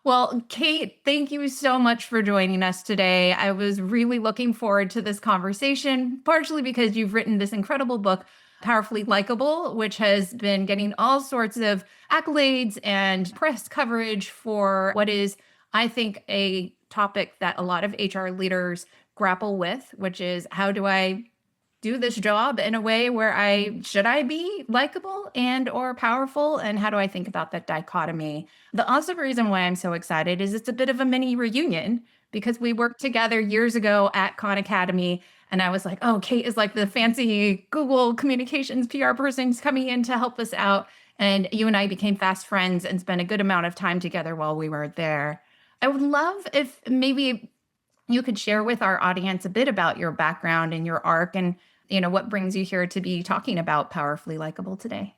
Well, Kate, thank you so much for joining us today. I was really looking forward to this conversation, partially because you've written this incredible book, Powerfully Likable, which has been getting all sorts of accolades and press coverage for what is, I think, a topic that a lot of HR leaders grapple with, which is how do I do this job in a way where should I be likable and or powerful, and how do I think about that dichotomy? The awesome reason why I'm so excited is it's a bit of a mini reunion because we worked together years ago at Khan Academy, and I was like, oh, Kate is like the fancy Google communications PR person who's coming in to help us out, and you and I became fast friends and spent a good amount of time together while we were there. I would love if maybe you could share with our audience a bit about your background and your arc and what brings you here to be talking about Powerfully Likable today.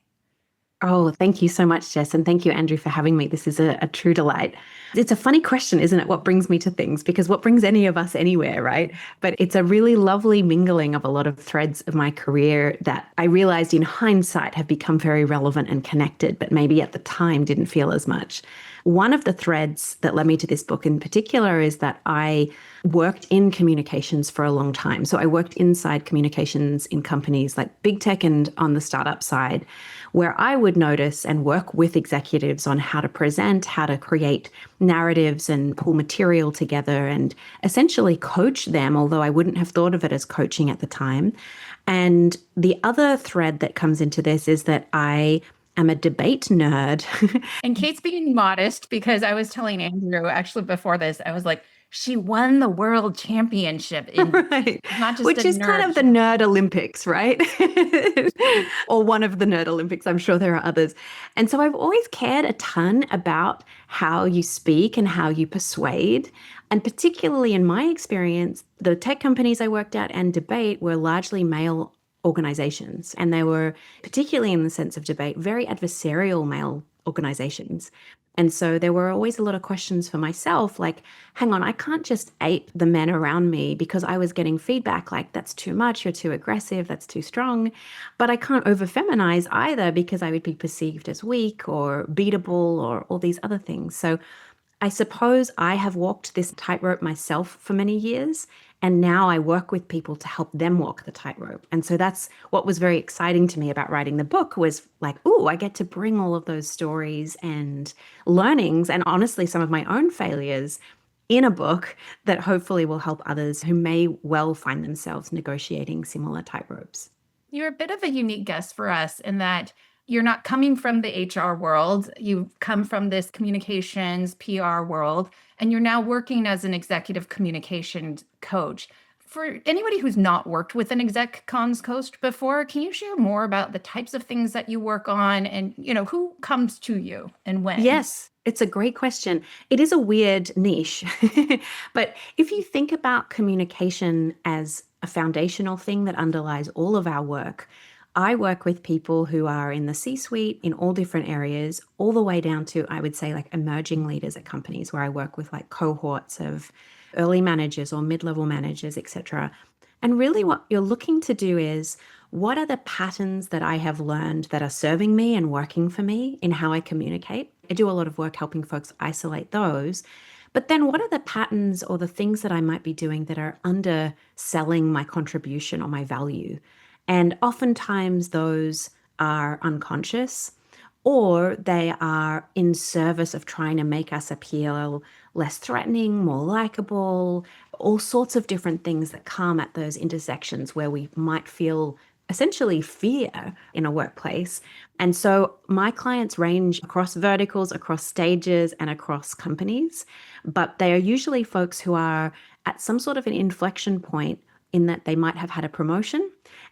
Oh, thank you so much, Jess. And thank you, Andrew, for having me. This is a true delight. It's a funny question, isn't it? What brings me to things? Because what brings any of us anywhere, right? But it's a really lovely mingling of a lot of threads of my career that I realized in hindsight have become very relevant and connected, but maybe at the time didn't feel as much. One of the threads that led me to this book in particular is that I worked in communications for a long time. So I worked inside communications in companies like big tech and on the startup side, where I would notice and work with executives on how to present, how to create narratives and pull material together and essentially coach them, although I wouldn't have thought of it as coaching at the time. And the other thread that comes into this is that I am a debate nerd. And Kate's being modest because I was telling Andrew actually before this, I was like, she won the world championship in right. not just Which is kind of the nerd Olympics, right? Or one of the nerd Olympics. I'm sure there are others. And so I've always cared a ton about how you speak and how you persuade. And particularly in my experience, the tech companies I worked at and debate were largely male organizations. And they were, particularly in the sense of debate, very adversarial male organizations. And so there were always a lot of questions for myself, like, hang on, I can't just ape the men around me because I was getting feedback like, that's too much, you're too aggressive, that's too strong. But I can't over feminize either because I would be perceived as weak or beatable or all these other things. So I suppose I have walked this tightrope myself for many years. And now I work with people to help them walk the tightrope. And so that's what was very exciting to me about writing the book was like, ooh, I get to bring all of those stories and learnings and honestly some of my own failures in a book that hopefully will help others who may well find themselves negotiating similar tightropes. You're a bit of a unique guest for us in that you're not coming from the HR world. You've come from this communications, PR world, and you're now working as an executive communications coach. For anybody who's not worked with an exec comms coach before, can you share more about the types of things that you work on and, who comes to you and when? Yes, it's a great question. It is a weird niche, but if you think about communication as a foundational thing that underlies all of our work, I work with people who are in the C-suite in all different areas, all the way down to, I would say, like emerging leaders at companies where I work with like cohorts of early managers or mid-level managers, etc. And really what you're looking to do is, what are the patterns that I have learned that are serving me and working for me in how I communicate? I do a lot of work helping folks isolate those. But then what are the patterns or the things that I might be doing that are underselling my contribution or my value? And oftentimes those are unconscious or they are in service of trying to make us appear less threatening, more likable, all sorts of different things that come at those intersections where we might feel essentially fear in a workplace. And so my clients range across verticals, across stages, and across companies, but they are usually folks who are at some sort of an inflection point in that they might have had a promotion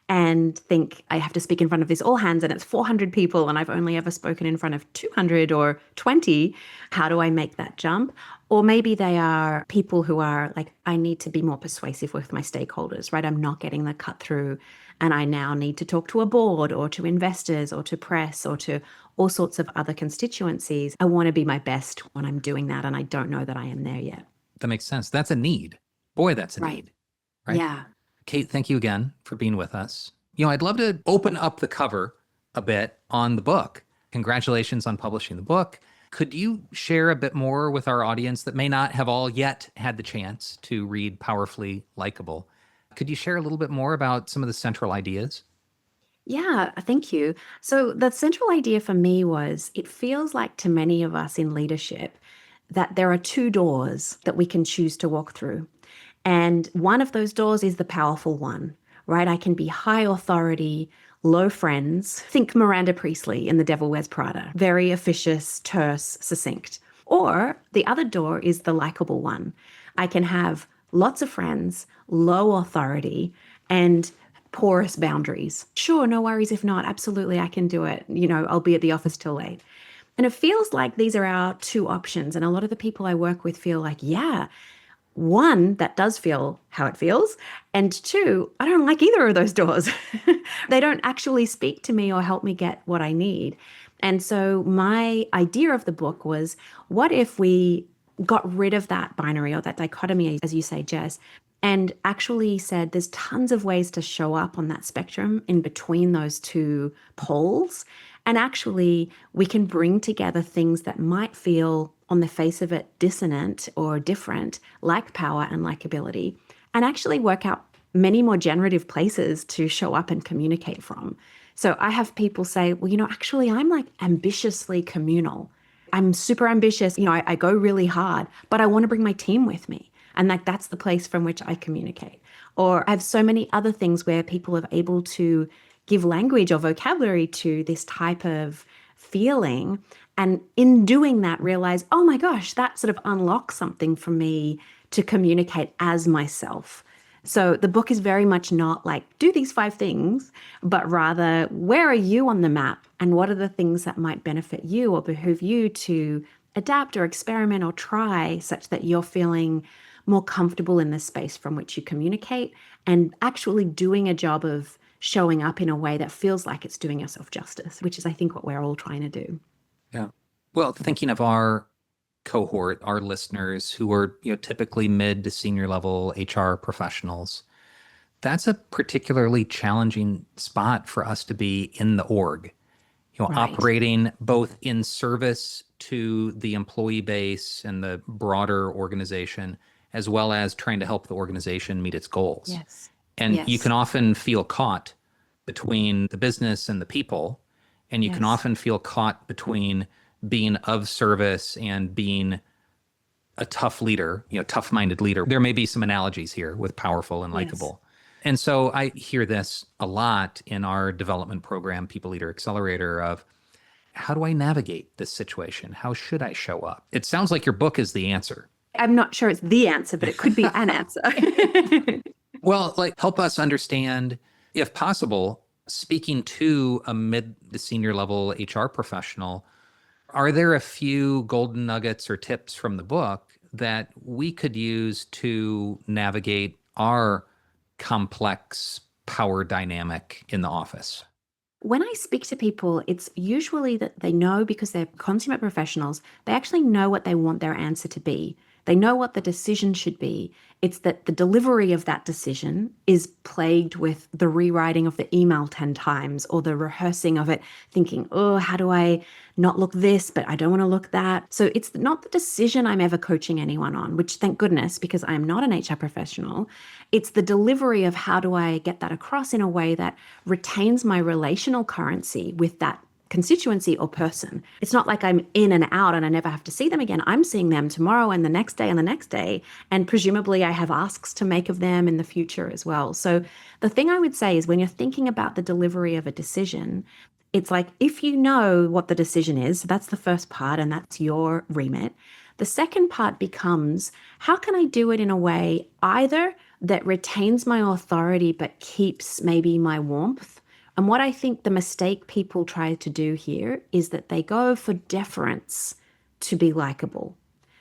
and think, I have to speak in front of this all hands and it's 400 people and I've only ever spoken in front of 200 or 20. How do I make that jump? Or maybe they are people who are like, I need to be more persuasive with my stakeholders, right? I'm not getting the cut through and I now need to talk to a board or to investors or to press or to all sorts of other constituencies. I want to be my best when I'm doing that and I don't know that I am there yet. That makes sense. That's a need. Boy, that's a need. Right? Yeah. Kate, thank you again for being with us. I'd love to open up the cover a bit on the book. Congratulations on publishing the book. Could you share a bit more with our audience that may not have all yet had the chance to read Powerfully Likable? Could you share a little bit more about some of the central ideas? Yeah, thank you. So, the central idea for me was it feels like to many of us in leadership that there are two doors that we can choose to walk through. And one of those doors is the powerful one, right? I can be high authority, low friends. Think Miranda Priestley in The Devil Wears Prada. Very officious, terse, succinct. Or the other door is the likable one. I can have lots of friends, low authority, and porous boundaries. Sure, no worries if not. Absolutely, I can do it. I'll be at the office till late. And it feels like these are our two options. And a lot of the people I work with feel like, yeah, one, that does feel how it feels. And two, I don't like either of those doors. They don't actually speak to me or help me get what I need. And so my idea of the book was, what if we got rid of that binary or that dichotomy, as you say, Jess, and actually said there's tons of ways to show up on that spectrum in between those two poles. And actually, we can bring together things that might feel on the face of it dissonant or different, like power and likability, and actually work out many more generative places to show up and communicate from. So I have people say, well, actually, I'm like ambitiously communal. I'm super ambitious. I go really hard, but I want to bring my team with me. And that's the place from which I communicate. Or I have so many other things where people are able to give language or vocabulary to this type of feeling. And in doing that, realize, oh my gosh, that sort of unlocks something for me to communicate as myself. So the book is very much not like, do these 5 things, but rather, where are you on the map? And what are the things that might benefit you or behoove you to adapt or experiment or try, such that you're feeling more comfortable in the space from which you communicate and actually doing a job of showing up in a way that feels like it's doing yourself justice, which is, I think, what we're all trying to do. Yeah. Well, thinking of our cohort, our listeners who are, typically mid to senior level HR professionals, that's a particularly challenging spot for us to be in the org, Right. operating both in service to the employee base and the broader organization, as well as trying to help the organization meet its goals. Yes. And Yes. you can often feel caught between the business and the people. And you can Yes. often feel caught between being of service and being a tough leader, tough-minded leader. There may be some analogies here with powerful and likable. Yes. And so I hear this a lot in our development program, People Leader Accelerator, of how do I navigate this situation? How should I show up? It sounds like your book is the answer. I'm not sure it's the answer, but it could be an answer. Well, help us understand, if possible, speaking to a mid to senior level HR professional, are there a few golden nuggets or tips from the book that we could use to navigate our complex power dynamic in the office? When I speak to people, it's usually that they know, because they're consummate professionals, they actually know what they want their answer to be. They know what the decision should be. It's that the delivery of that decision is plagued with the rewriting of the email 10 times or the rehearsing of it, thinking, oh, how do I not look this, but I don't want to look that. So it's not the decision I'm ever coaching anyone on, which thank goodness, because I'm not an HR professional. It's the delivery of how do I get that across in a way that retains my relational currency with that constituency or person. It's not like I'm in and out and I never have to see them again. I'm seeing them tomorrow and the next day and the next day. And presumably I have asks to make of them in the future as well. So the thing I would say is, when you're thinking about the delivery of a decision, it's like, if you know what the decision is, so that's the first part and that's your remit. The second part becomes, how can I do it in a way either that retains my authority but keeps maybe my warmth? And what I think the mistake people try to do here is that they go for deference to be likable.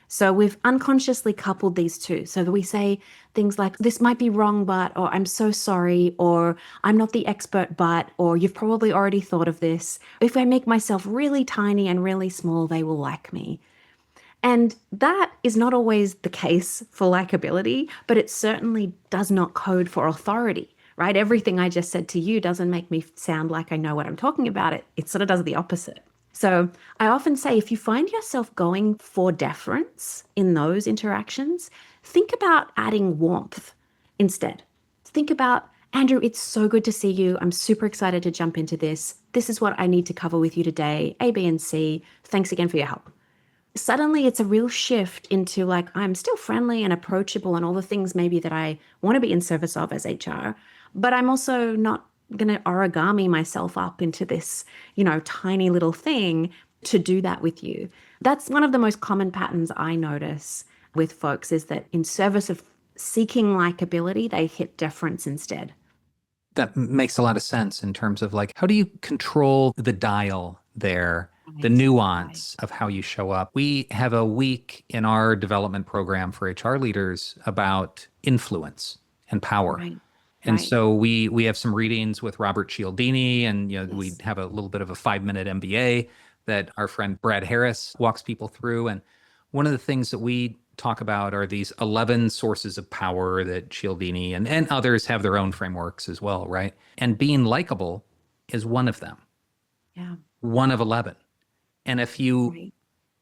So we've unconsciously coupled these two. So that we say things like, this might be wrong, but, or I'm so sorry, or I'm not the expert, but, or you've probably already thought of this. If I make myself really tiny and really small, they will like me. And that is not always the case for likability, but it certainly does not code for authority. Right? Everything I just said to you doesn't make me sound like I know what I'm talking about. It sort of does the opposite. So I often say if you find yourself going for deference in those interactions, think about adding warmth instead. Think about, Andrew, it's so good to see you. I'm super excited to jump into this. This is what I need to cover with you today, A, B, and C. Thanks again for your help. Suddenly it's a real shift into like, I'm still friendly and approachable and all the things maybe that I want to be in service of as HR, but I'm also not going to origami myself up into this, tiny little thing to do that with you. That's one of the most common patterns I notice with folks is that in service of seeking likability, they hit deference instead. That makes a lot of sense in terms of like, how do you control the dial there, the nuance of how you show up? We have a week in our development program for HR leaders about influence and power. Right. And so we have some readings with Robert Cialdini, and we Yes. have a little bit of a 5-minute MBA that our friend Brad Harris walks people through. And one of the things that we talk about are these 11 sources of power that Cialdini and others have their own frameworks as well, right? And being likable is one of them. Yeah. One of 11. And if you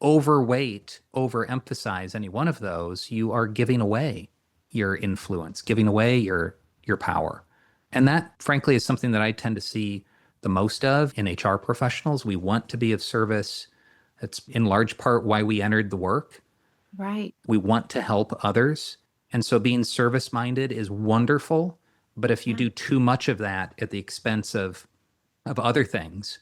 overemphasize any one of those, you are giving away your influence, giving away your power. And that, frankly, is something that I tend to see the most of in HR professionals. We want to be of service. It's in large part why we entered the work. Right. We want to help others. And so being service-minded is wonderful. But if you do too much of that at the expense of other things,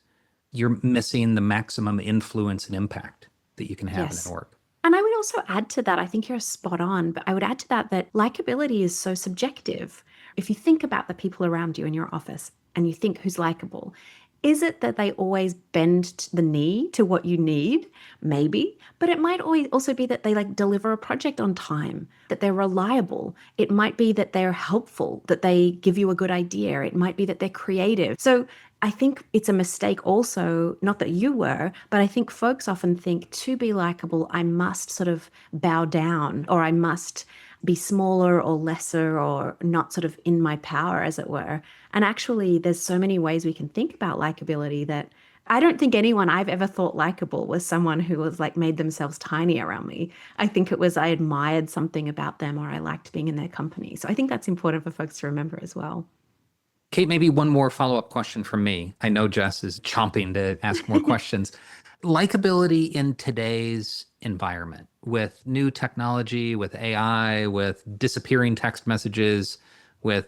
you're missing the maximum influence and impact that you can have in work. And I would also add to that, I think you're spot on, but I would add to that likability is so subjective. If you think about the people around you in your office and you think who's likable, is it that they always bend the knee to what you need? Maybe. But it might always also be that they like deliver a project on time, that they're reliable. It might be that they're helpful, that they give you a good idea. It might be that they're creative. So I think it's a mistake also, not that you were, but I think folks often think to be likable, I must sort of bow down, or I must be smaller or lesser or not sort of in my power, as it were. And actually, there's so many ways we can think about likability that I don't think anyone I've ever thought likable was someone who was like made themselves tiny around me. I think it was I admired something about them or I liked being in their company. So I think that's important for folks to remember as well. Kate, maybe one more follow-up question from me. I know Jess is chomping to ask more questions. Likability in today's environment with new technology, with AI, with disappearing text messages, with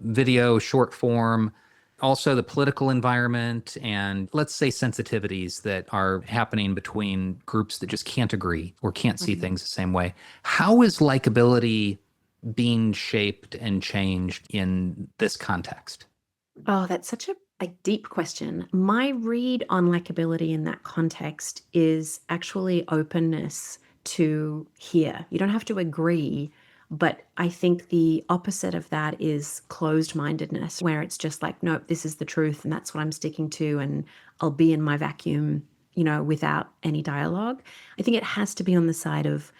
video, short form, also the political environment, and let's say sensitivities that are happening between groups that just can't agree or can't see things the same way. How is likability being shaped and changed in this context? Oh, that's such a deep question. My read on likability in that context is actually openness to hear. You don't have to agree, but I think the opposite of that is closed-mindedness, where it's just like, nope, this is the truth and that's what I'm sticking to, and I'll be in my vacuum, without any dialogue. I think it has to be on the side of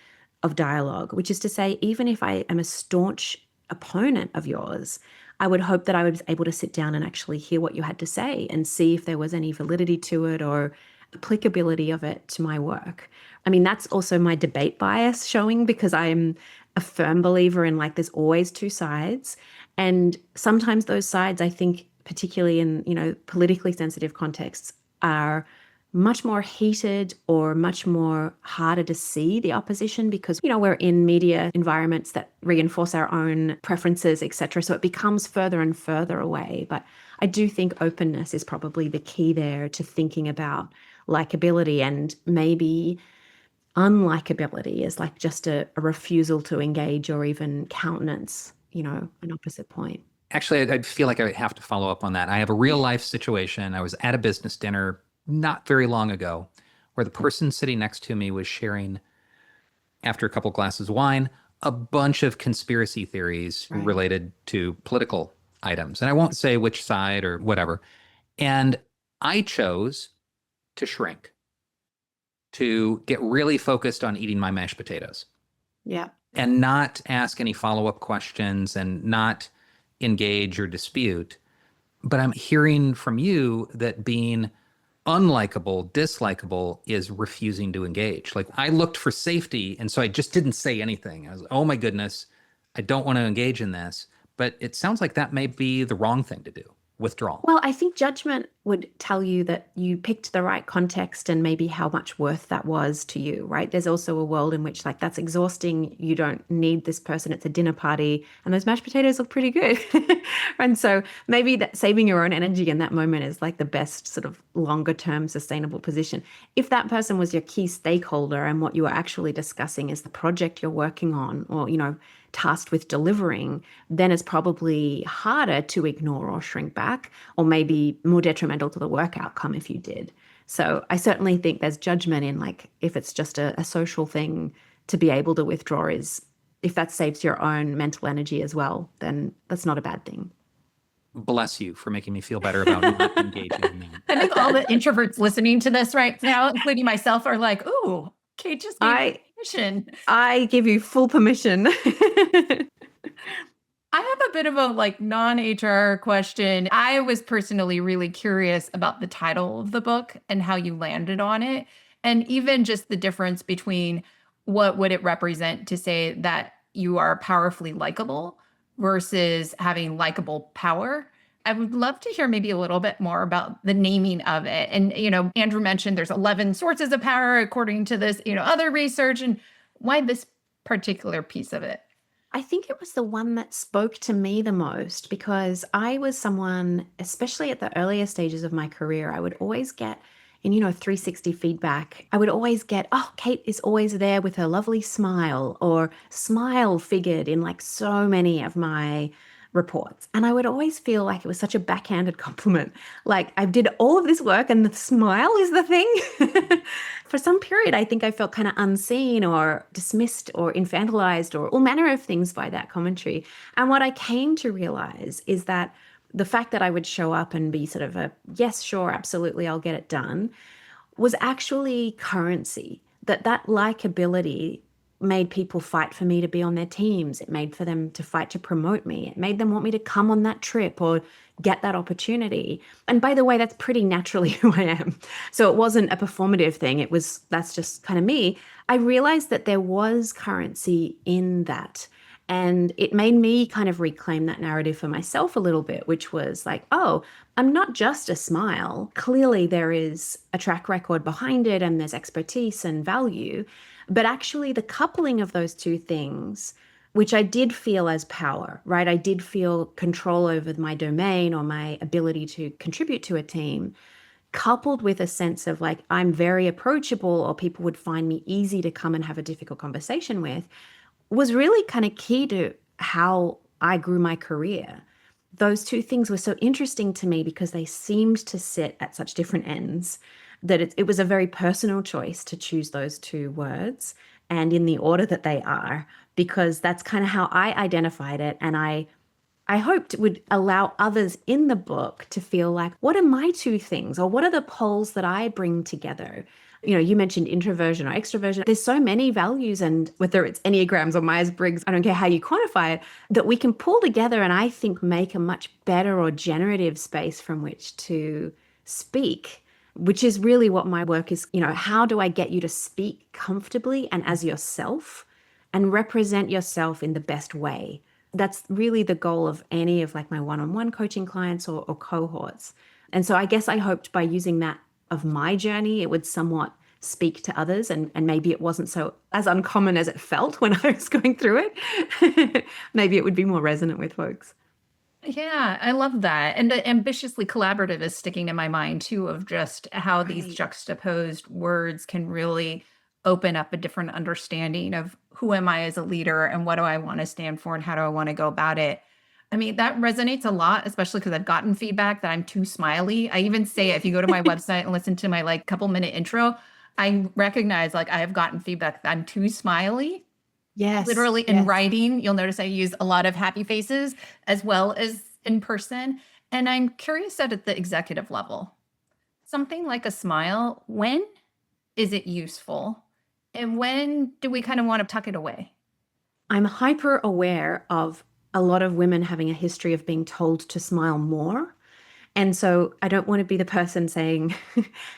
dialogue, which is to say, even if I am a staunch opponent of yours, I would hope that I was able to sit down and actually hear what you had to say and see if there was any validity to it or applicability of it to my work. I mean, that's also my debate bias showing, because I'm a firm believer in like there's always two sides. And sometimes those sides, I think, particularly in, politically sensitive contexts, are much more heated or much more harder to see the opposition because, we're in media environments that reinforce our own preferences, etc. So it becomes further and further away. But I do think openness is probably the key there to thinking about likability, and maybe unlikability is like just a refusal to engage or even countenance, an opposite point. Actually, I feel like I have to follow up on that. I have a real life situation. I was at a business dinner not very long ago where the person sitting next to me was sharing, after a couple glasses of wine, a bunch of conspiracy theories related to political items. And I won't say which side or whatever. And I chose to shrink, to get really focused on eating my mashed potatoes. Yeah. And not ask any follow-up questions and not engage or dispute. But I'm hearing from you that being unlikable, dislikable is refusing to engage. Like I looked for safety, and so I just didn't say anything. I was, oh my goodness, I don't want to engage in this. But it sounds like that may be the wrong thing to do. Withdrawal. Well, I think judgment would tell you that you picked the right context and maybe how much worth that was to you, right? There's also a world in which like that's exhausting. You don't need this person. It's a dinner party and those mashed potatoes look pretty good. And so maybe that saving your own energy in that moment is like the best sort of longer term sustainable position. If that person was your key stakeholder and what you were actually discussing is the project you're working on or, tasked with delivering, then it's probably harder to ignore or shrink back, or maybe more detrimental to the work outcome if you did. So I certainly think there's judgment in like, if it's just a social thing to be able to withdraw is, if that saves your own mental energy as well, then that's not a bad thing. Bless you for making me feel better about not engaging in that. I think all the introverts listening to this right now, including myself, are like, ooh, Kate just gave me permission. I give you full permission. I have a bit of a like non-HR question. I was personally really curious about the title of the book and how you landed on it. And even just the difference between what would it represent to say that you are powerfully likable versus having likable power. I would love to hear maybe a little bit more about the naming of it. And, Andrew mentioned there's 11 sources of power according to this, other research, and why this particular piece of it? I think it was the one that spoke to me the most because I was someone, especially at the earlier stages of my career, I would always get in, 360 feedback. I would always get, oh, Kate is always there with her lovely smile, or smile figured in like so many of my reports. And I would always feel like it was such a backhanded compliment. Like I did all of this work and the smile is the thing. For some period, I think I felt kind of unseen or dismissed or infantilized or all manner of things by that commentary. And what I came to realize is that the fact that I would show up and be sort of a, yes, sure, absolutely, I'll get it done, was actually currency. That likability made people fight for me to be on their teams. It made for them to fight to promote me. It made them want me to come on that trip or get that opportunity. And by the way, that's pretty naturally who I am. So it wasn't a performative thing. That's just kind of me. I realized that there was currency in that. And it made me kind of reclaim that narrative for myself a little bit, which was like, oh, I'm not just a smile. Clearly there is a track record behind it and there's expertise and value. But actually the coupling of those two things, which I did feel as power, right? I did feel control over my domain or my ability to contribute to a team, coupled with a sense of like, I'm very approachable or people would find me easy to come and have a difficult conversation with, was really kind of key to how I grew my career. Those two things were so interesting to me because they seemed to sit at such different ends that it was a very personal choice to choose those two words and in the order that they are, because that's kind of how I identified it. And I hoped it would allow others in the book to feel like, what are my two things, or what are the poles that I bring together? You mentioned introversion or extroversion. There's so many values, and whether it's Enneagrams or Myers-Briggs, I don't care how you quantify it, that we can pull together and I think make a much better or generative space from which to speak, which is really what my work is. How do I get you to speak comfortably and as yourself and represent yourself in the best way? That's really the goal of any of like my one-on-one coaching clients or cohorts. And so I guess I hoped by using that of my journey, it would somewhat speak to others, and maybe it wasn't so as uncommon as it felt when I was going through it. Maybe it would be more resonant with folks. Yeah, I love that. And the ambitiously collaborative is sticking in my mind too, of just how these juxtaposed words can really open up a different understanding of who am I as a leader and what do I want to stand for and how do I want to go about it. I mean, that resonates a lot, especially because I've gotten feedback that I'm too smiley. I even say, if you go to my website and listen to my like couple-minute intro, I recognize like I have gotten feedback that I'm too smiley. Yes. Literally in writing, you'll notice I use a lot of happy faces as well as in person. And I'm curious at the executive level. Something like a smile, when is it useful? And when do we kind of want to tuck it away? I'm hyper aware of a lot of women having a history of being told to smile more. And so I don't want to be the person saying,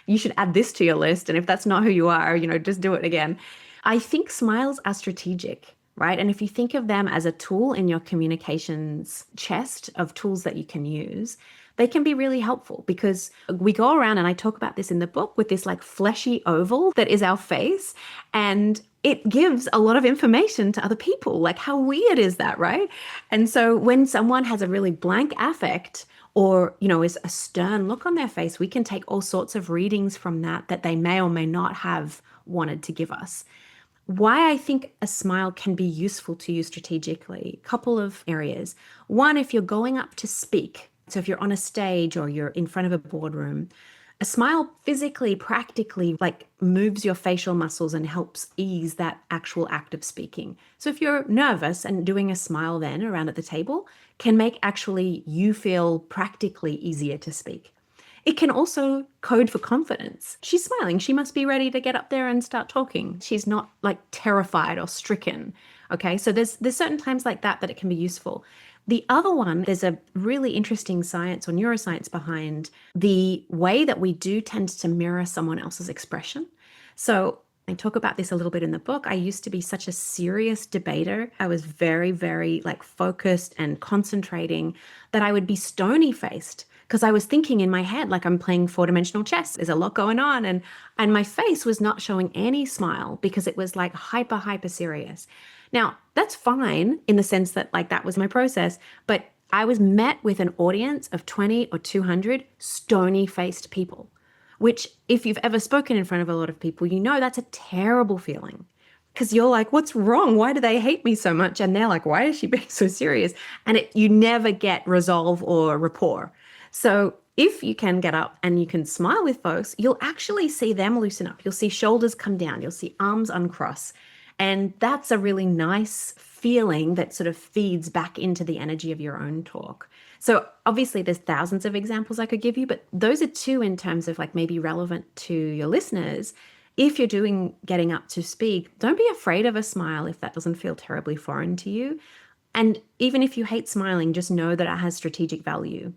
you should add this to your list. And if that's not who you are, just do it again. I think smiles are strategic, right? And if you think of them as a tool in your communications chest of tools that you can use, they can be really helpful because we go around, and I talk about this in the book, with this like fleshy oval that is our face, and it gives a lot of information to other people. Like, how weird is that, right? And so when someone has a really blank affect or, is a stern look on their face, we can take all sorts of readings from that they may or may not have wanted to give us. Why I think a smile can be useful to you strategically, a couple of areas. One, if you're going up to speak, so if you're on a stage or you're in front of a boardroom, a smile physically, practically, like moves your facial muscles and helps ease that actual act of speaking. So if you're nervous, and doing a smile then around at the table can make actually you feel practically easier to speak. It can also code for confidence. She's smiling. She must be ready to get up there and start talking. She's not like terrified or stricken. Okay, so there's certain times like that it can be useful. The other one, there's a really interesting science or neuroscience behind the way that we do tend to mirror someone else's expression. So I talk about this a little bit in the book. I used to be such a serious debater. I was very, very like focused and concentrating that I would be stony faced because I was thinking in my head, like I'm playing 4-dimensional chess. There's a lot going on. And my face was not showing any smile because it was like hyper serious. Now, that's fine in the sense that like that was my process, but I was met with an audience of 20 or 200 stony-faced people, which if you've ever spoken in front of a lot of people, that's a terrible feeling because you're like, what's wrong? Why do they hate me so much? And they're like, why is she being so serious? And you never get resolve or rapport. So if you can get up and you can smile with folks, you'll actually see them loosen up. You'll see shoulders come down. You'll see arms uncross. And that's a really nice feeling that sort of feeds back into the energy of your own talk. So obviously there's thousands of examples I could give you, but those are two in terms of like maybe relevant to your listeners. If you're getting up to speak, don't be afraid of a smile if that doesn't feel terribly foreign to you. And even if you hate smiling, just know that it has strategic value.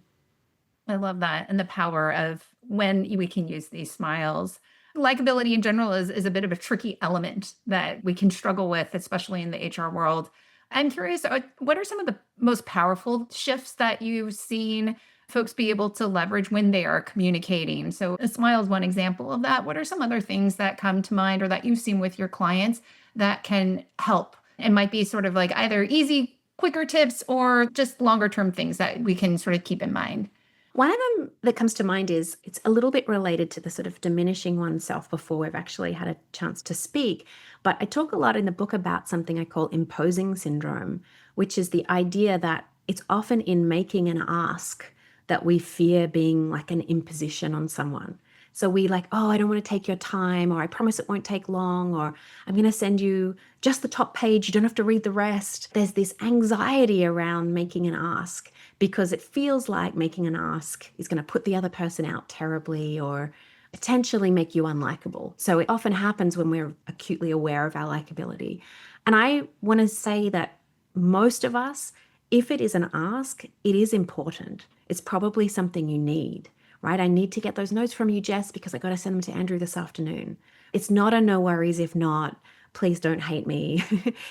I love that. And the power of when we can use these smiles. Likability in general is a bit of a tricky element that we can struggle with, especially in the HR world. I'm curious, what are some of the most powerful shifts that you've seen folks be able to leverage when they are communicating? So a smile is one example of that. What are some other things that come to mind or that you've seen with your clients that can help and might be sort of like either easy, quicker tips or just longer term things that we can sort of keep in mind? One of them that comes to mind is it's a little bit related to the sort of diminishing oneself before we've actually had a chance to speak. But I talk a lot in the book about something I call imposing syndrome, which is the idea that it's often in making an ask that we fear being like an imposition on someone. So we like, oh, I don't want to take your time, or I promise it won't take long, or I'm going to send you just the top page. You don't have to read the rest. There's this anxiety around making an ask because it feels like making an ask is going to put the other person out terribly or potentially make you unlikable. So it often happens when we're acutely aware of our likability. And I want to say that most of us, if it is an ask, it is important. It's probably something you need. Right? I need to get those notes from you, Jess, because I got to send them to Andrew this afternoon. It's not a no worries if not, please don't hate me.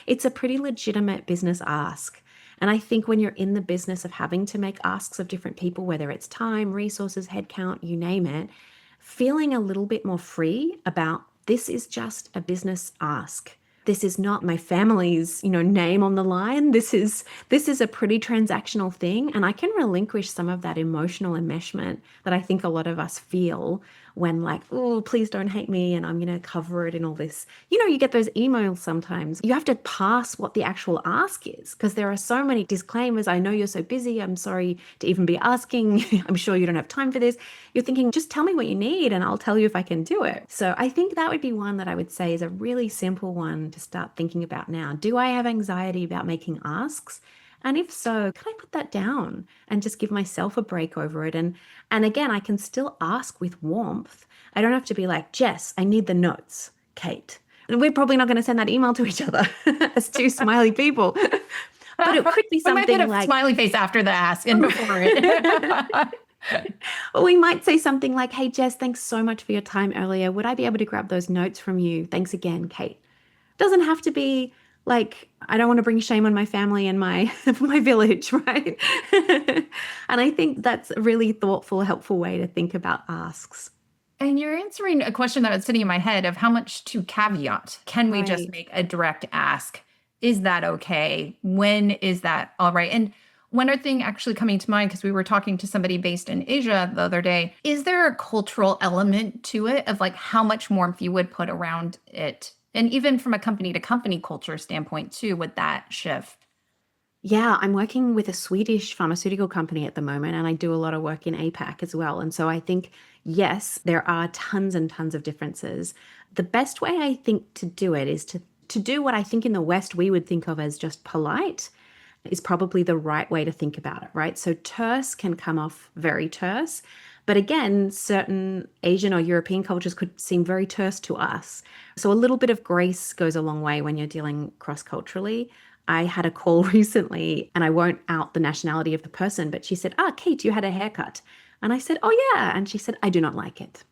It's a pretty legitimate business ask. And I think when you're in the business of having to make asks of different people, whether it's time, resources, headcount, you name it, feeling a little bit more free about this is just a business ask. This is not my family's, name on the line. This is a pretty transactional thing. And I can relinquish some of that emotional enmeshment that I think a lot of us feel when like, oh, please don't hate me. And I'm going to cover it in all this. You get those emails sometimes. You have to pass what the actual ask is because there are so many disclaimers. I know you're so busy. I'm sorry to even be asking. I'm sure you don't have time for this. You're thinking, just tell me what you need and I'll tell you if I can do it. So I think that would be one that I would say is a really simple one to start thinking about now. Do I have anxiety about making asks? And if so, can I put that down and just give myself a break over it? And again, I can still ask with warmth. I don't have to be like, Jess, I need the notes, Kate. And we're probably not going to send that email to each other as two smiley people. But it could be something we might get a like smiley face after the ask and before it. Or we might say something like, hey, Jess, thanks so much for your time earlier. Would I be able to grab those notes from you? Thanks again, Kate. Doesn't have to be like, I don't want to bring shame on my family and my my village, right? And I think that's a really thoughtful, helpful way to think about asks. And you're answering a question that was sitting in my head of how much to caveat. Can we just Right. make a direct ask? Is that okay? When is that all right? And one other thing actually coming to mind, because we were talking to somebody based in Asia the other day, is there a cultural element to it of like how much warmth you would put around it? And even from a company to company culture standpoint too, with that shift. Yeah, I'm working with a Swedish pharmaceutical company at the moment, and I do a lot of work in APAC as well. And so I think, yes, there are tons and tons of differences. The best way I think to do it is to do what I think in the West we would think of as just polite is probably the right way to think about it, right? So terse can come off very terse. But again, certain Asian or European cultures could seem very terse to us. So a little bit of grace goes a long way when you're dealing cross-culturally. I had a call recently, and I won't out the nationality of the person, but she said, Kate, you had a haircut. And I said, oh, yeah. And she said, I do not like it.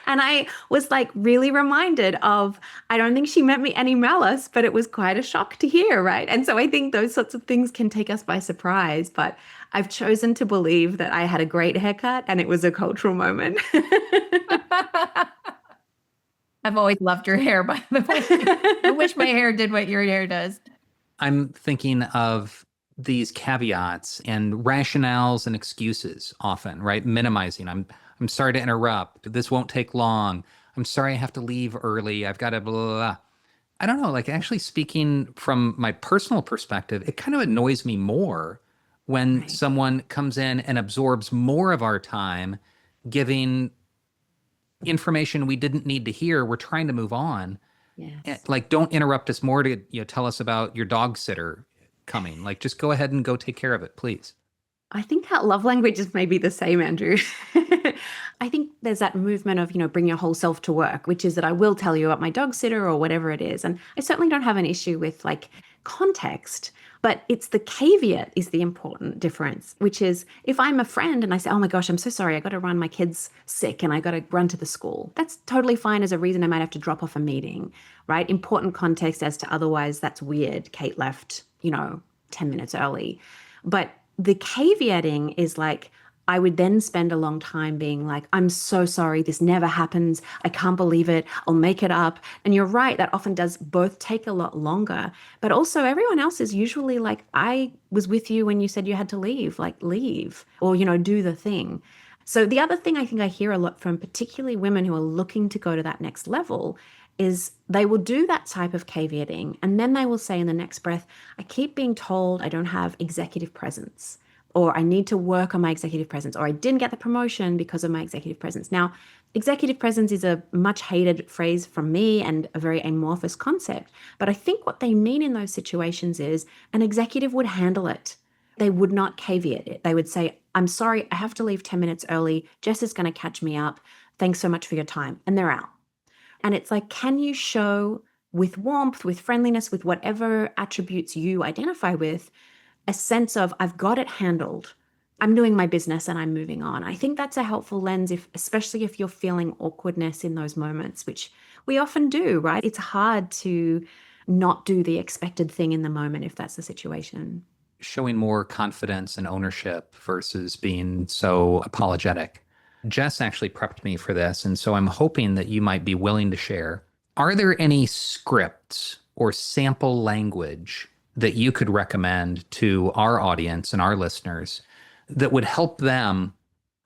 And I was like really reminded of, I don't think she meant me any malice, but it was quite a shock to hear, right? And so I think those sorts of things can take us by surprise, but I've chosen to believe that I had a great haircut and it was a cultural moment. I've always loved your hair, by the way. I wish my hair did what your hair does. I'm thinking of these caveats and rationales and excuses often, right? Minimizing. I'm sorry to interrupt. This won't take long. I'm sorry I have to leave early. I've got to blah, blah, blah. I don't know, like actually speaking from my personal perspective, it kind of annoys me more when Right. someone comes in and absorbs more of our time, giving information we didn't need to hear. We're trying to move on. Yes. Like, don't interrupt us more to tell us about your dog sitter coming. Like, just go ahead and go take care of it, please. I think our love languages may be the same, Andrew. I think there's that movement of, bring your whole self to work, which is that I will tell you about my dog sitter or whatever it is. And I certainly don't have an issue with like context, but it's the caveat is the important difference, which is if I'm a friend and I say, oh my gosh, I'm so sorry, I got to run, my kid's sick and I got to run to the school. That's totally fine as a reason I might have to drop off a meeting, right? Important context as to otherwise that's weird. Kate left, 10 minutes early. But the caveating is like, I would then spend a long time being like, I'm so sorry, this never happens. I can't believe it. I'll make it up. And you're right, that often does both take a lot longer. But also everyone else is usually like, I was with you when you said you had to leave, like leave or, do the thing. So the other thing I think I hear a lot from particularly women who are looking to go to that next level is they will do that type of caveating. And then they will say in the next breath, I keep being told I don't have executive presence, or I need to work on my executive presence, or I didn't get the promotion because of my executive presence. Now, executive presence is a much hated phrase from me and a very amorphous concept. But I think what they mean in those situations is an executive would handle it. They would not caveat it. They would say, I'm sorry, I have to leave 10 minutes early. Jess is going to catch me up. Thanks so much for your time. And they're out. And it's like, can you show with warmth, with friendliness, with whatever attributes you identify with, a sense of, I've got it handled. I'm doing my business and I'm moving on. I think that's a helpful lens, especially if you're feeling awkwardness in those moments, which we often do, right? It's hard to not do the expected thing in the moment if that's the situation. Showing more confidence and ownership versus being so apologetic. Jess actually prepped me for this, and so I'm hoping that you might be willing to share. Are there any scripts or sample language that you could recommend to our audience and our listeners that would help them,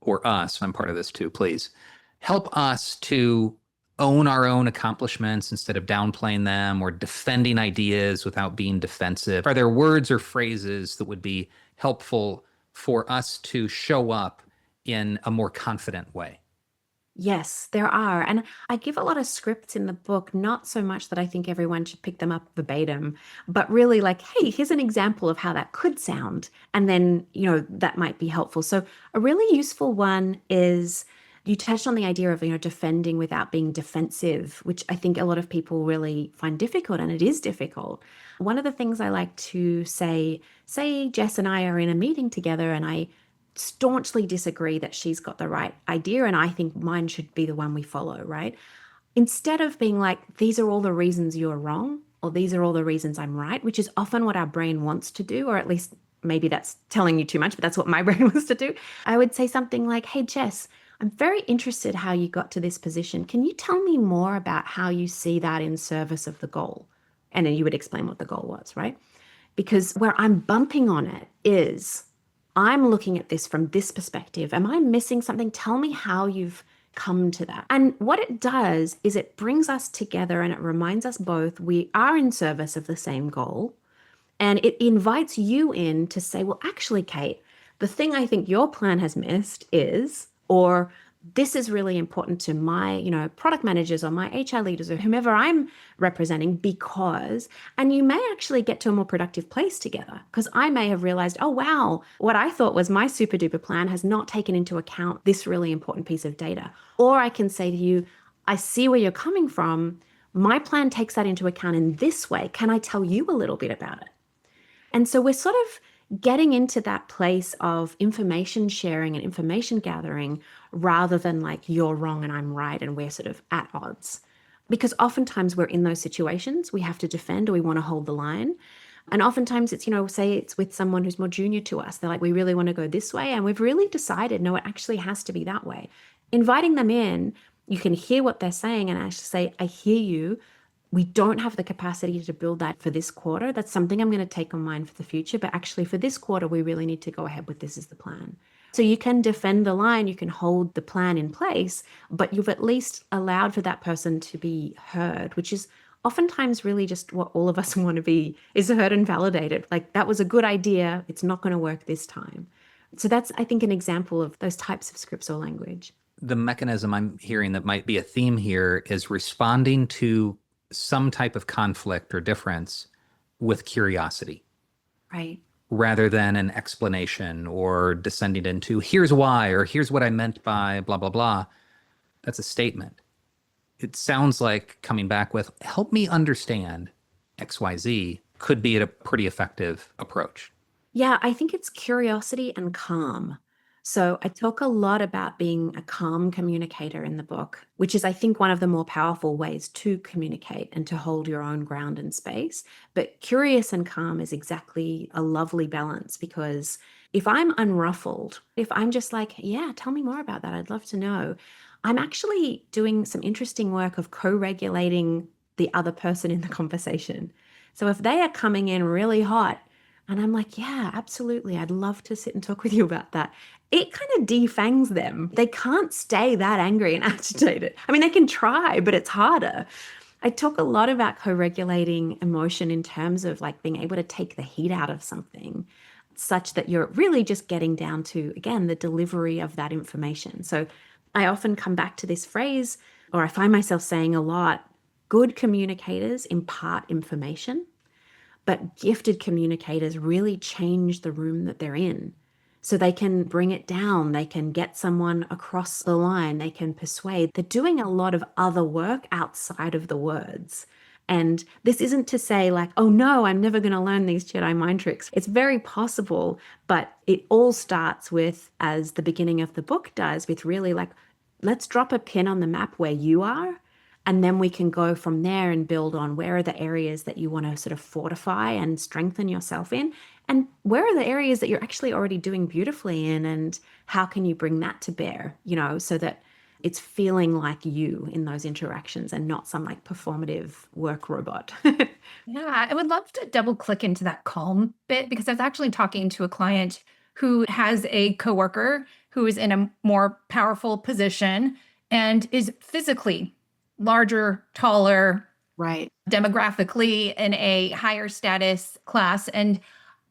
or us, I'm part of this too, please, help us to own our own accomplishments instead of downplaying them or defending ideas without being defensive? Are there words or phrases that would be helpful for us to show up in a more confident way? Yes, there are. And I give a lot of scripts in the book, not so much that I think everyone should pick them up verbatim, but really like, hey, here's an example of how that could sound. And then, that might be helpful. So a really useful one is you touched on the idea of, defending without being defensive, which I think a lot of people really find difficult, and it is difficult. One of the things I like to say Jess and I are in a meeting together and I staunchly disagree that she's got the right idea and I think mine should be the one we follow, right? Instead of being like, these are all the reasons you're wrong, or these are all the reasons I'm right, which is often what our brain wants to do, or at least maybe that's telling you too much, but that's what my brain wants to do. I would say something like, hey, Jess, I'm very interested how you got to this position. Can you tell me more about how you see that in service of the goal? And then you would explain what the goal was, right? Because where I'm bumping on it is I'm looking at this from this perspective. Am I missing something? Tell me how you've come to that. And what it does is it brings us together and it reminds us both we are in service of the same goal. And it invites you in to say, well, actually, Kate, the thing I think your plan has missed is, or this is really important to my, product managers or my HR leaders or whomever I'm representing because, and you may actually get to a more productive place together because I may have realized, oh, wow, what I thought was my super duper plan has not taken into account this really important piece of data. Or I can say to you, I see where you're coming from. My plan takes that into account in this way. Can I tell you a little bit about it? And so we're sort of getting into that place of information sharing and information gathering rather than like you're wrong and I'm right and we're sort of at odds. Because oftentimes we're in those situations, we have to defend or we want to hold the line. And oftentimes it's, say it's with someone who's more junior to us. They're like, we really want to go this way. And we've really decided, no, it actually has to be that way. Inviting them in, you can hear what they're saying and actually say, I hear you. We don't have the capacity to build that for this quarter. That's something I'm going to take on mind for the future. But actually for this quarter, we really need to go ahead with this as the plan. So you can defend the line, you can hold the plan in place, but you've at least allowed for that person to be heard, which is oftentimes really just what all of us want to be, is heard and validated. Like, that was a good idea. It's not going to work this time. So that's, I think, an example of those types of scripts or language. The mechanism I'm hearing that might be a theme here is responding to some type of conflict or difference with curiosity. Right. Rather than an explanation or descending into here's why or here's what I meant by blah, blah, blah. That's a statement. It sounds like coming back with help me understand XYZ could be a pretty effective approach. Yeah, I think it's curiosity and calm. So I talk a lot about being a calm communicator in the book, which is, I think, one of the more powerful ways to communicate and to hold your own ground and space. But curious and calm is exactly a lovely balance because if I'm unruffled, if I'm just like, yeah, tell me more about that, I'd love to know, I'm actually doing some interesting work of co-regulating the other person in the conversation. So if they are coming in really hot, and I'm like, yeah, absolutely. I'd love to sit and talk with you about that. It kind of defangs them. They can't stay that angry and agitated. I mean, they can try, but it's harder. I talk a lot about co-regulating emotion in terms of like being able to take the heat out of something such that you're really just getting down to, again, the delivery of that information. So I often come back to this phrase, or I find myself saying a lot, good communicators impart information. But gifted communicators really change the room that they're in. So they can bring it down. They can get someone across the line. They can persuade. They're doing a lot of other work outside of the words. And this isn't to say like, oh no, I'm never going to learn these Jedi mind tricks. It's very possible, but it all starts with, as the beginning of the book does, with really like, let's drop a pin on the map where you are. And then we can go from there and build on where are the areas that you want to sort of fortify and strengthen yourself in, and where are the areas that you're actually already doing beautifully in, and how can you bring that to bear, so that it's feeling like you in those interactions and not some like performative work robot. Yeah, I would love to double click into that calm bit because I was actually talking to a client who has a coworker who is in a more powerful position and is physically larger, taller, Right. demographically in a higher status class. And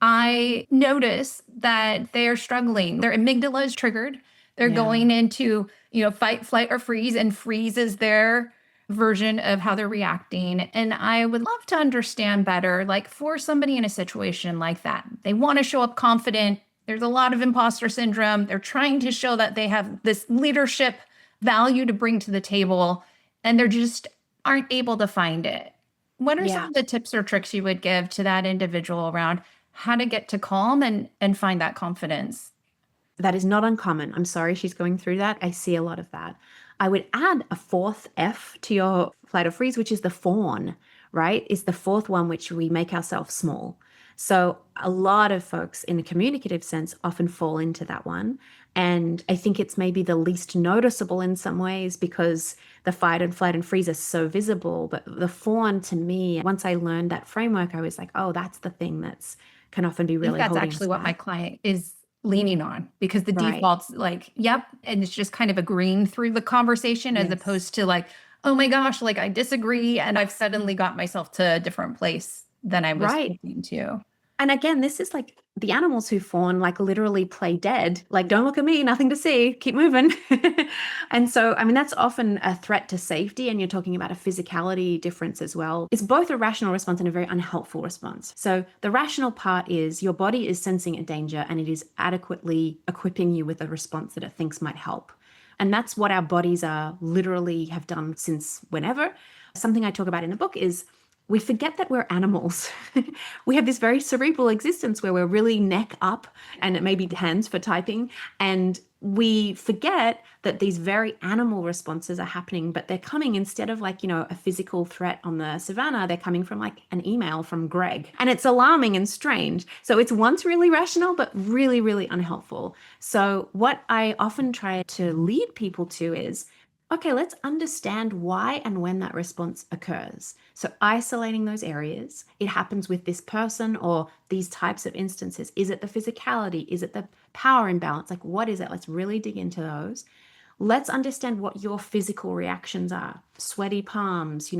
I notice that they are struggling. Their amygdala is triggered. They're going into, fight, flight, or freeze, and freeze is their version of how they're reacting. And I would love to understand better, like for somebody in a situation like that, they want to show up confident. There's a lot of imposter syndrome. They're trying to show that they have this leadership value to bring to the table, and they're just aren't able to find it. What are some of the tips or tricks you would give to that individual around how to get to calm and find that confidence? That is not uncommon. I'm sorry she's going through that. I see a lot of that. I would add a fourth F to your flight or freeze, which is the fawn, right? Is the fourth one, which we make ourselves small. So a lot of folks in a communicative sense often fall into that one. And I think it's maybe the least noticeable in some ways because the fight and flight and freeze are so visible. But the fawn, to me, once I learned that framework, I was like, oh, that's the thing that's can often be I think really that's holding actually us what my back. client is leaning on, because the Right. default's like, yep. And it's just kind of agreeing through the conversation as Yes. opposed to like, oh my gosh, like I disagree. And I've suddenly got myself to a different place than I was Right. hoping to. And again, this is like the animals who fawn, like literally play dead. Like, don't look at me, nothing to see, keep moving. And so, I mean, that's often a threat to safety. And you're talking about a physicality difference as well. It's both a rational response and a very unhelpful response. So the rational part is your body is sensing a danger and it is adequately equipping you with a response that it thinks might help. And that's what our bodies are literally have done since whenever. Something I talk about in the book is we forget that we're animals. We have this very cerebral existence where we're really neck up, and it may be hands for typing. And we forget that these very animal responses are happening, but they're coming instead of like, a physical threat on the savannah, they're coming from like an email from Greg. And it's alarming and strange. So it's once really rational, but really, really unhelpful. So what I often try to lead people to is, okay, let's understand why and when that response occurs. So isolating those areas, it happens with this person or these types of instances. Is it the physicality? Is it the power imbalance? Like, what is it? Let's really dig into those. Let's understand what your physical reactions are. Sweaty palms,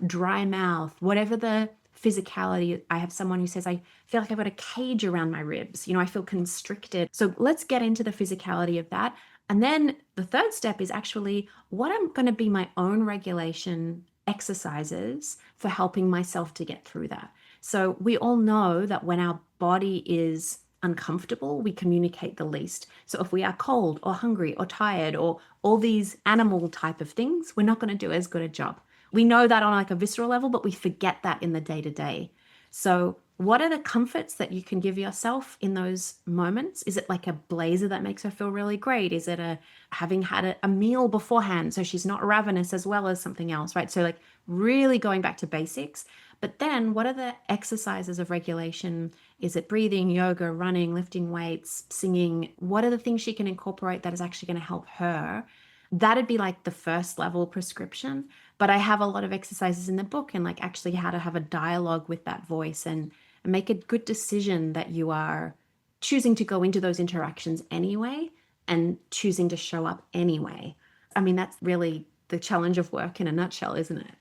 dry mouth, whatever the physicality. I have someone who says, I feel like I've got a cage around my ribs. I feel constricted. So let's get into the physicality of that. And then the third step is actually what I'm going to be my own regulation exercises for helping myself to get through that. So we all know that when our body is uncomfortable, we communicate the least. So if we are cold or hungry or tired or all these animal type of things, we're not going to do as good a job. We know that on like a visceral level, but we forget that in the day-to-day. So what are the comforts that you can give yourself in those moments? Is it like a blazer that makes her feel really great? Is it having had a meal beforehand so she's not ravenous as well as something else, right? So like really going back to basics. But then what are the exercises of regulation? Is it breathing, yoga, running, lifting weights, singing? What are the things she can incorporate that is actually going to help her? That'd be like the first level prescription. But I have a lot of exercises in the book and like actually how to have a dialogue with that voice and make a good decision that you are choosing to go into those interactions anyway and choosing to show up anyway. I mean, that's really the challenge of work in a nutshell, isn't it?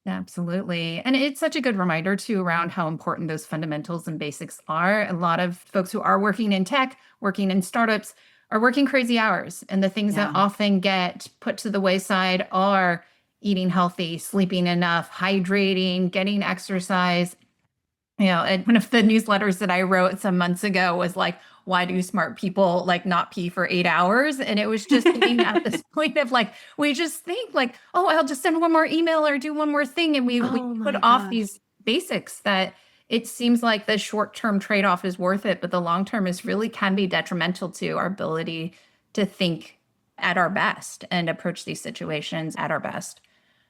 Absolutely. And it's such a good reminder too around how important those fundamentals and basics are. A lot of folks who are working in tech, working in startups, are working crazy hours. And the things that Yeah. often get put to the wayside are eating healthy, sleeping enough, hydrating, getting exercise. And one of the newsletters that I wrote some months ago was like, why do smart people like not pee for 8 hours? And it was just getting at this point of like, we just think like, oh, I'll just send one more email or do one more thing. And we Oh put my off gosh. these basics that it seems like the short-term trade-off is worth it, but the long-term is really can be detrimental to our ability to think at our best and approach these situations at our best.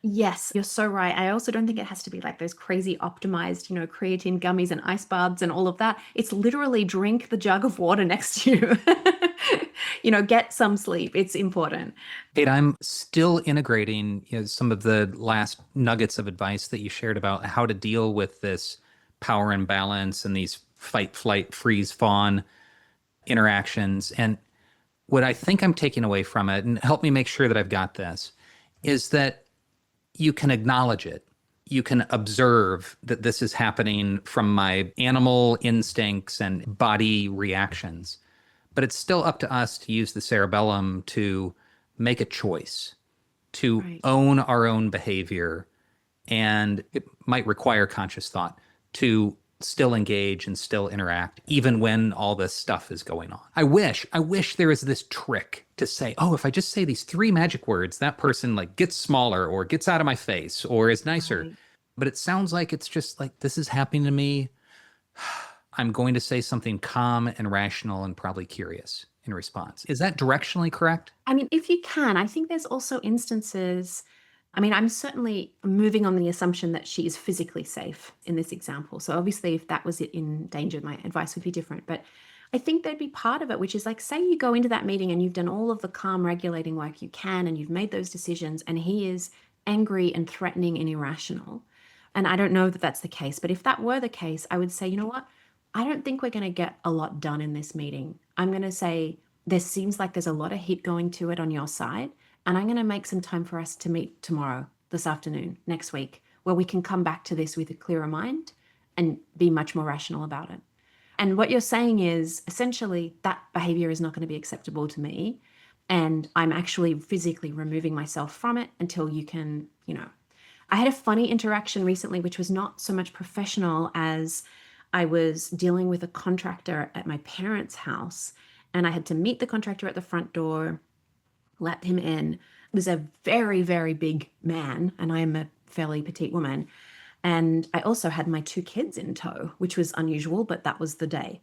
Yes, you're so right. I also don't think it has to be like those crazy optimized, creatine gummies and ice baths and all of that. It's literally drink the jug of water next to you. Get some sleep. It's important. Kate, I'm still integrating some of the last nuggets of advice that you shared about how to deal with this power imbalance and these fight, flight, freeze, fawn interactions. And what I think I'm taking away from it, and help me make sure that I've got this, is that you can acknowledge it. You can observe that this is happening from my animal instincts and body reactions. But it's still up to us to use the cerebellum to make a choice, to Right. own our own behavior. And it might require conscious thought to still engage and still interact, even when all this stuff is going on. I wish there was this trick to say, oh, if I just say these 3 magic words, that person like gets smaller or gets out of my face or is nicer. Right. But it sounds like it's just like, this is happening to me. I'm going to say something calm and rational and probably curious. in response. Is that directionally correct? I mean, if you can, I think there's also instances. I mean, I'm certainly moving on the assumption that she is physically safe in this example. So obviously, if that was in danger, my advice would be different. But I think there'd be part of it, which is like, say you go into that meeting and you've done all of the calm regulating work you can, and you've made those decisions, and he is angry and threatening and irrational. And I don't know that that's the case, but if that were the case, I would say, you know what? I don't think we're going to get a lot done in this meeting. I'm going to say, there seems like there's a lot of heat going to it on your side. And I'm going to make some time for us to meet tomorrow, this afternoon, next week, where we can come back to this with a clearer mind and be much more rational about it. And what you're saying is essentially that behavior is not going to be acceptable to me. And I'm actually physically removing myself from it until you can, I had a funny interaction recently, which was not so much professional as I was dealing with a contractor at my parents' house, and I had to meet the contractor at the front door, let him in. It was a very, very big man, and I am a fairly petite woman. And I also had my 2 kids in tow, which was unusual, but that was the day.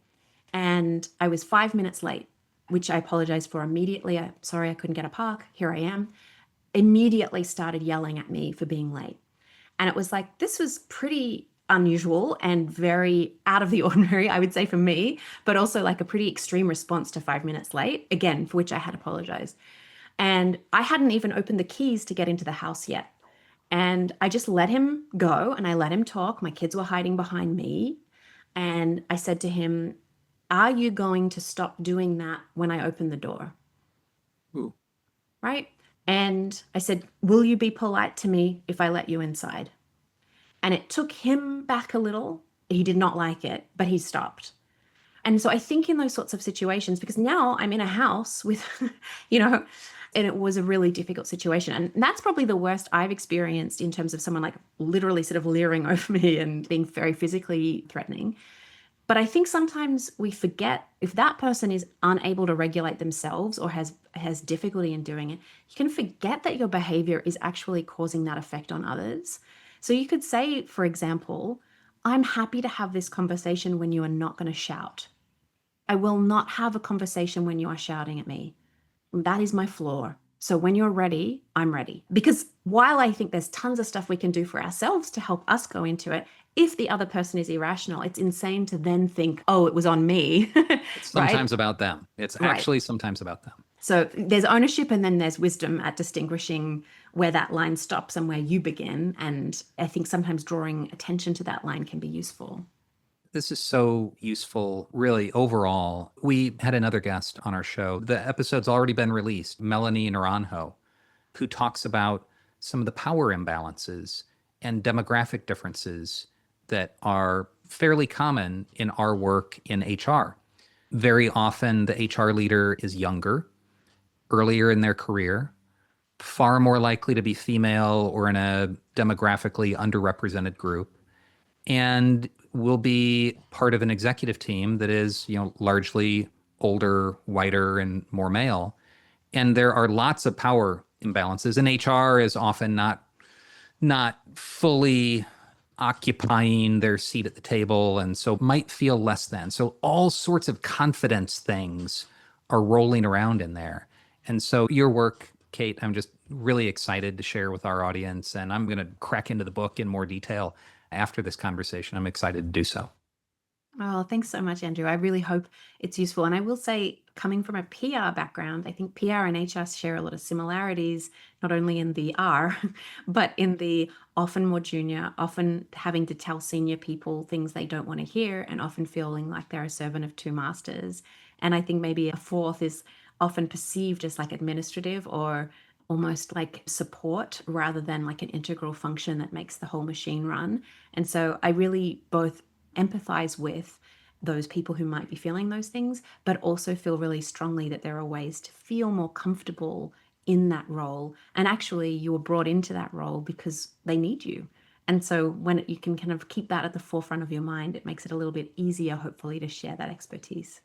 And I was 5 minutes late, which I apologized for immediately. I'm sorry I couldn't get a park. Here I am. Immediately started yelling at me for being late. And it was like, this was pretty unusual and very out of the ordinary, I would say, for me, but also like a pretty extreme response to 5 minutes late, again, for which I had apologized. And I hadn't even opened the keys to get into the house yet. And I just let him go and I let him talk. My kids were hiding behind me. And I said to him, are you going to stop doing that when I open the door? Ooh. Right? And I said, will you be polite to me if I let you inside? And it took him back a little. He did not like it, but he stopped. And so I think in those sorts of situations, because now I'm in a house with, and it was a really difficult situation. And that's probably the worst I've experienced in terms of someone like literally sort of leering over me and being very physically threatening. But I think sometimes we forget, if that person is unable to regulate themselves or has difficulty in doing it, you can forget that your behavior is actually causing that effect on others. So you could say, for example, I'm happy to have this conversation when you are not going to shout. I will not have a conversation when you are shouting at me. That is my flaw. So when you're ready, I'm ready. Because while I think there's tons of stuff we can do for ourselves to help us go into it, if the other person is irrational, it's insane to then think, oh, it was on me. It's sometimes about them. It's actually sometimes about them. So there's ownership and then there's wisdom at distinguishing where that line stops and where you begin. And I think sometimes drawing attention to that line can be useful. This is so useful, really, overall. We had another guest on our show. The episode's already been released, Melanie Naranjo, who talks about some of the power imbalances and demographic differences that are fairly common in our work in HR. Very often, the HR leader is younger, earlier in their career, far more likely to be female or in a demographically underrepresented group, and will be part of an executive team that is, largely older, whiter, and more male. And there are lots of power imbalances, and HR is often not fully occupying their seat at the table, and so might feel less than. So all sorts of confidence things are rolling around in there. And so your work, Kate, I'm just really excited to share with our audience, and I'm going to crack into the book in more detail after this conversation. I'm excited to do so. Oh, thanks so much, Andrew. I really hope it's useful. And I will say, coming from a PR background, I think PR and HR share a lot of similarities, not only in the R, but in the often more junior, often having to tell senior people things they don't want to hear, and often feeling like they're a servant of 2 masters. And I think maybe a fourth is often perceived as like administrative or almost like support rather than like an integral function that makes the whole machine run. And so I really both empathize with those people who might be feeling those things, but also feel really strongly that there are ways to feel more comfortable in that role. And actually you were brought into that role because they need you. And so when you can kind of keep that at the forefront of your mind, it makes it a little bit easier, hopefully, to share that expertise.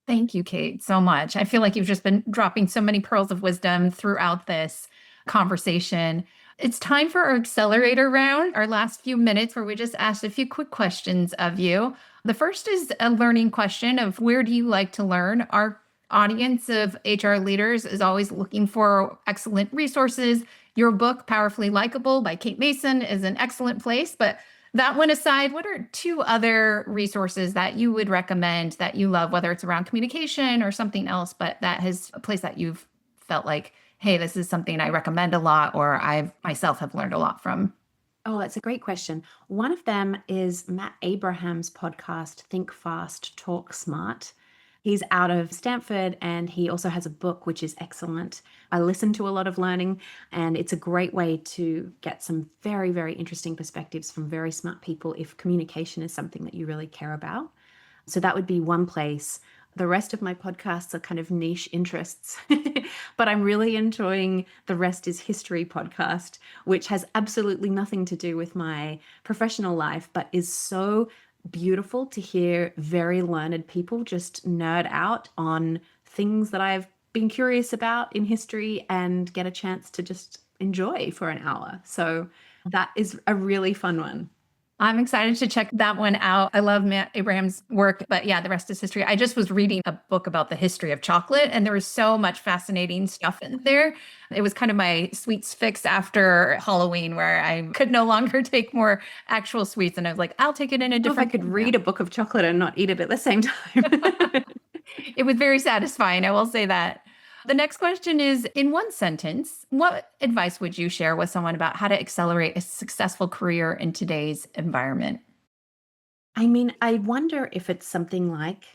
Thank you, Kate, so much. I feel like you've just been dropping so many pearls of wisdom throughout this conversation. It's time for our accelerator round, our last few minutes where we just asked a few quick questions of you. The first is a learning question of where do you like to learn? Our audience of HR leaders is always looking for excellent resources. Your book, Powerfully Likable by Kate Mason, is an excellent place. But that one aside, what are two other resources that you would recommend that you love, whether it's around communication or something else, but that has a place that you've felt like, hey, this is something I recommend a lot, or I myself have learned a lot from? Oh, that's a great question. One of them is Matt Abraham's podcast, Think Fast, Talk Smart. He's out of Stanford and he also has a book which is excellent. I listen to a lot of learning and it's a great way to get some very, very interesting perspectives from very smart people if communication is something that you really care about. So that would be one place. The rest of my podcasts are kind of niche interests, but I'm really enjoying the Rest is History podcast, which has absolutely nothing to do with my professional life, but is so beautiful to hear very learned people just nerd out on things that I've been curious about in history and get a chance to just enjoy for an hour. So that is a really fun one. I'm excited to check that one out. I love Matt Abraham's work, but yeah, the rest is history. I just was reading a book about the history of chocolate, and there was so much fascinating stuff in there. It was kind of my sweets fix after Halloween, where I could no longer take more actual sweets. And I was like, I'll take it in a If I different. could read a book of chocolate and not eat it at the same time. It was very satisfying. I will say that. The next question is, in one sentence, what advice would you share with someone about how to accelerate a successful career in today's environment? I mean, I wonder if it's something like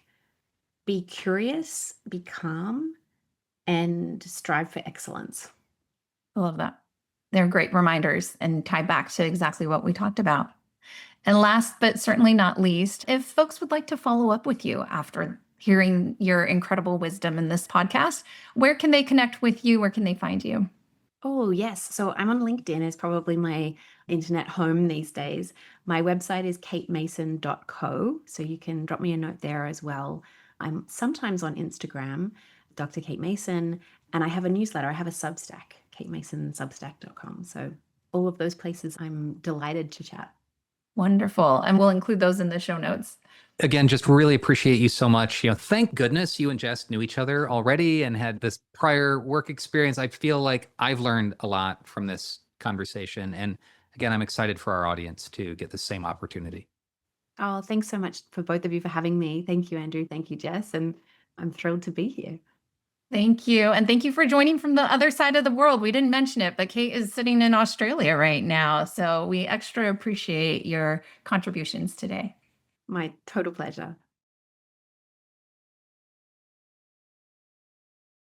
be curious, be calm, and strive for excellence. I love that. They're great reminders and tie back to exactly what we talked about. And last but certainly not least, if folks would like to follow up with you after hearing your incredible wisdom in this podcast, where can they connect with you? Where can they find you? Oh, yes. So I'm on LinkedIn, is probably my internet home these days. My website is katemason.co. So you can drop me a note there as well. I'm sometimes on Instagram, Dr. Kate Mason, and I have a newsletter. I have a Substack, katemasonsubstack.com. So all of those places, I'm delighted to chat. Wonderful. And we'll include those in the show notes. Again, just really appreciate you so much. Thank goodness you and Jess knew each other already and had this prior work experience. I feel like I've learned a lot from this conversation. And again, I'm excited for our audience to get the same opportunity. Oh, thanks so much for both of you for having me. Thank you, Andrew. Thank you, Jess. And I'm thrilled to be here. Thank you. And thank you for joining from the other side of the world. We didn't mention it, but Kate is sitting in Australia right now. So we extra appreciate your contributions today. My total pleasure.